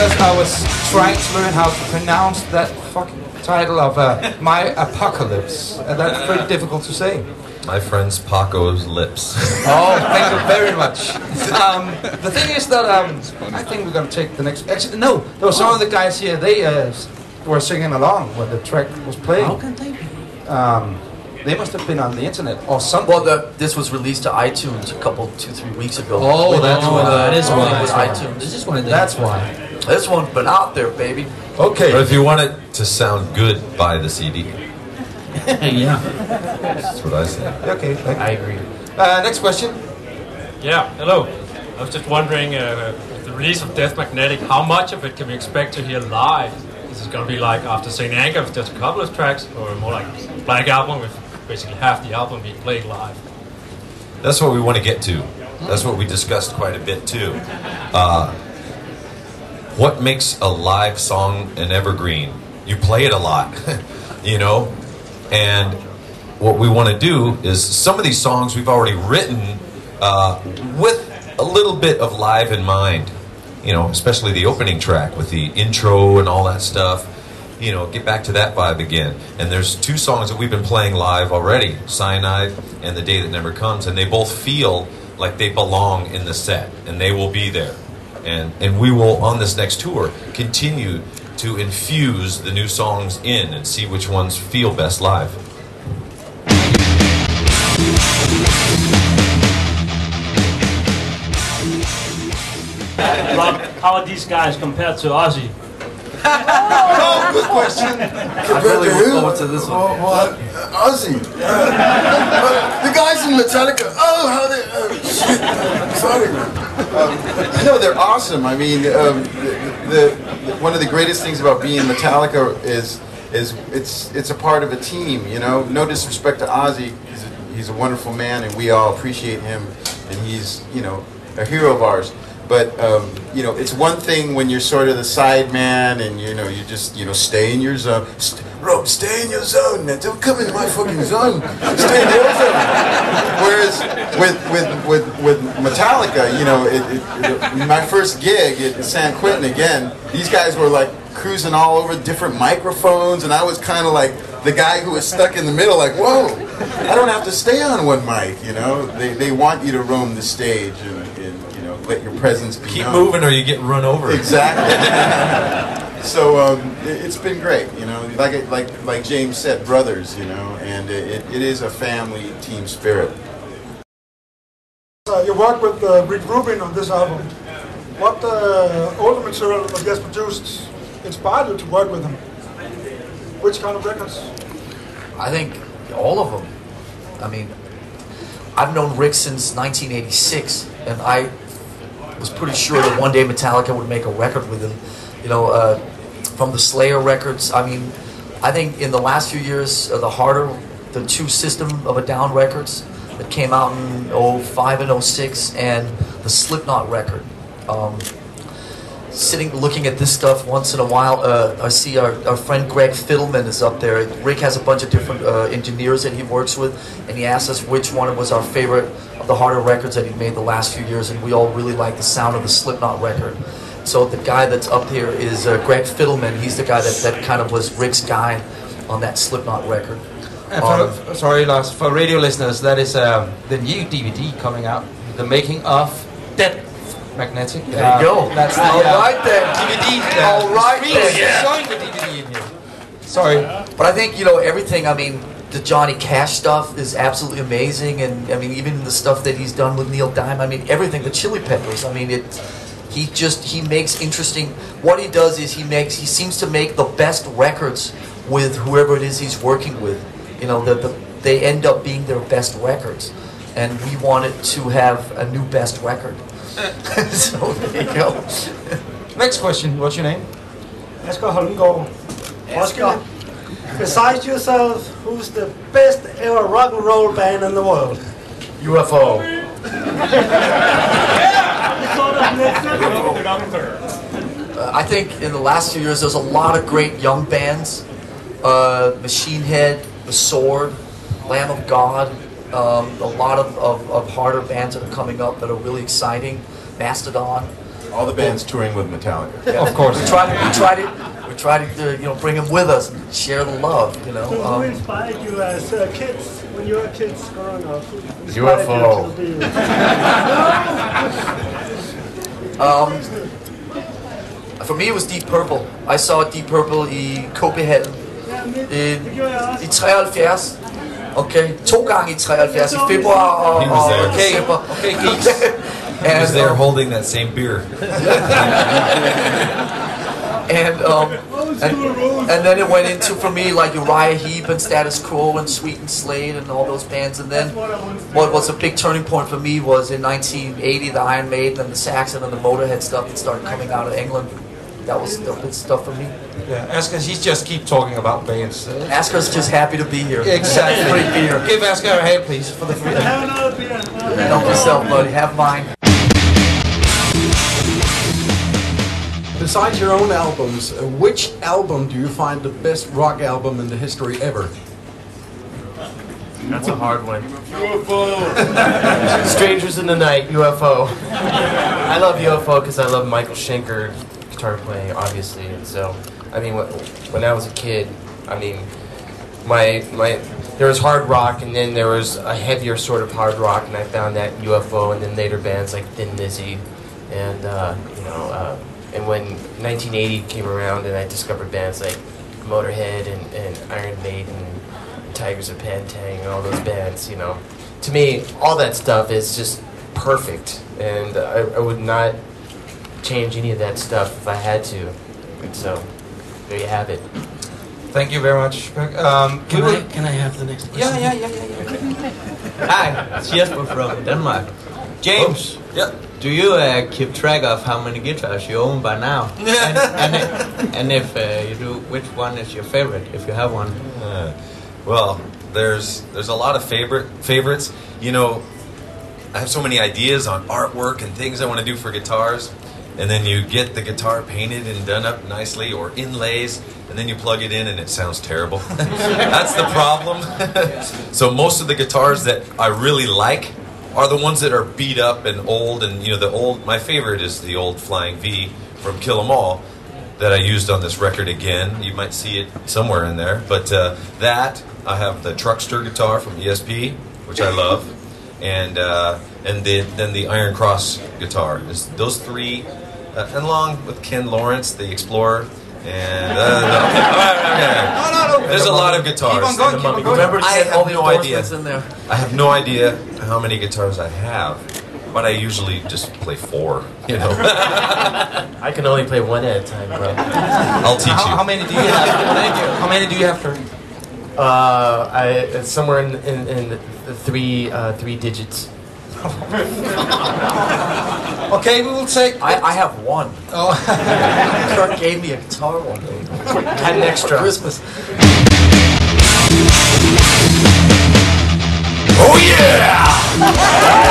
because I was trying to learn how to pronounce that fucking title of My Apocalypse, and that's very difficult to say. My friend's Paco's lips. Oh, thank you very much. The thing is that I think we're gonna take the next. Actually, no, there were some of the guys here. They were singing along when the track was playing. How can they be? They must have been on the internet or something. Well, this was released to iTunes a couple, 2-3 weeks ago. Oh, that's why. That is why. That's iTunes. This is one of them. That's why. This one's been out there, baby. Okay. But if you want it to sound good, buy the CD. Yeah. That's what I say. Okay. I agree. Next question. Yeah, hello. I was just wondering, with the release of Death Magnetic, how much of it can we expect to hear live? Is it going to be like after St. Anger with just a couple of tracks, or more like Black Album with basically half the album being played live? That's what we want to get to. That's what we discussed quite a bit too. What makes a live song an evergreen? You play it a lot, you know? And what we want to do is, some of these songs we've already written with a little bit of live in mind. You know, especially the opening track with the intro and all that stuff. You know, get back to that vibe again. And there's 2 songs that we've been playing live already, Cyanide and The Day That Never Comes, and they both feel like they belong in the set, and they will be there. And we will, on this next tour, continue to infuse the new songs in and see which ones feel best live. Rob, how are these guys compared to Ozzy? Oh, good question. I really look forward to this one. What? Ozzy. The guys in Metallica. Oh, how they... shit. Sorry, man. No, they're awesome. I mean, one of the greatest things about being Metallica is it's a part of a team. You know, no disrespect to Ozzy. He's a wonderful man, and we all appreciate him, and he's, you know, a hero of ours. But, you know, it's one thing when you're sort of the side man and, you know, you just, you know, stay in your zone. Rob, stay in your zone. Now, don't come into my fucking zone. Stay in your zone. Whereas with Metallica, you know, my first gig at San Quentin again, these guys were like cruising all over different microphones, and I was kind of like the guy who was stuck in the middle, like, whoa, I don't have to stay on one mic, you know. They want you to roam the stage and let your presence be Keep known. moving or you get run over. Exactly. So it's been great, you know. Like James said, brothers, you know, and it is a family team spirit. You worked with Rick Rubin on this album. What older material that he has produced inspired you to work with him? Which kind of records? I think all of them. I mean, I've known Rick since 1986, and I was pretty sure that one day Metallica would make a record with him. You know, from the Slayer records. I mean, I think in the last few years, the 2 System of a Down records that came out in 05 and 06, and the Slipknot record. Looking at this stuff once in a while, I see our friend Greg Fiddleman is up there. Rick has a bunch of different engineers that he works with, and he asked us which one was our favorite of the harder records that he made the last few years, and we all really like the sound of the Slipknot record. So the guy that's up here is Greg Fiddleman. He's the guy that kind of was Rick's guy on that Slipknot record. Sorry, Lars, for radio listeners, that is the new DVD coming out, The Making of Death Magnetic. There you go. That's the right there. DVD. All right there. Yeah. Showing the DVD in here. Sorry. But I think, you know, everything, I mean, the Johnny Cash stuff is absolutely amazing, and I mean, even the stuff that he's done with Neil Diamond, I mean, everything, the Chili Peppers, I mean, he makes interesting, what he does is he seems to make the best records with whoever it is he's working with. You know, they end up being their best records, and we wanted to have a new best record. So there you go. Next question, what's your name? Asger Holmgaard. Asger, besides yourself, who's the best ever rock and roll band in the world? UFO. I think in the last few years there's a lot of great young bands. Machine Head, The Sword, Lamb of God, a lot of harder bands that are coming up that are really exciting. Mastodon. All the bands touring with Metallica. Yeah. Of course. We tried to you know, bring them with us and share the love, you know. So who inspired you as kids, when you were kids growing up? Who inspired UFO. you to be? For me, it was Deep Purple. I saw Deep Purple i Copenhagen i 73. Okay, 2 gange i 73, i februar og He was there. december. Okay, geeks. He was there holding that same beer. And then it went into, for me, like Uriah Heep and Status Quo and Sweet and Slade and all those bands. And then what was a big turning point for me was in 1980, the Iron Maiden and the Saxon and the Motorhead stuff that started coming out of England. That was the good stuff for me. Yeah, Asger, he's just keep talking about bands. Asker's just happy to be here. Exactly. Free beer. Give Asger a hand, please, for the free. Have another beer. Help yourself, buddy. Have mine. Besides your own albums, which album do you find the best rock album in the history ever? That's a hard one. Strangers in the Night, UFO. I love UFO because I love Michael Schenker guitar playing, obviously, and so, I mean, when I was a kid, I mean, there was hard rock, and then there was a heavier sort of hard rock, and I found that in UFO, and then later bands like Thin Lizzy, and you know, and when 1980 came around, and I discovered bands like Motorhead and Iron Maiden, and Tigers of Pantang, and all those bands, you know, to me, all that stuff is just perfect, and I would not change any of that stuff if I had to. And so, there you have it. Thank you very much. Can I have the next question? Yeah. Hi, it's Jesper from Denmark. James, do you keep track of how many guitars you own by now? and if you do, which one is your favorite, if you have one? Well, there's a lot of favorites. You know, I have so many ideas on artwork and things I want to do for guitars. And then you get the guitar painted and done up nicely, or inlays, and then you plug it in and it sounds terrible. That's the problem. So most of the guitars that I really like are the ones that are beat up and old, and you know, my favorite is the old Flying V from Kill 'Em All that I used on this record again. You might see it somewhere in there. But that, I have the Truckster guitar from ESP, which I love, and then the Iron Cross guitar. Those three, and along with Ken Lawrence, the Explorer, and there's a lot of guitars. Keep on going. Remember to get all the endorsements in there. I have no idea how many guitars I have, but I usually just play 4. You know, I can only play one at a time, bro. I'll teach you. How many do you have? How many do you have, Kurt? It's somewhere in the three digits. Okay, we will take. I have one. Oh. Kurt gave me a guitar one day. Had an extra. For Christmas. Oh yeah!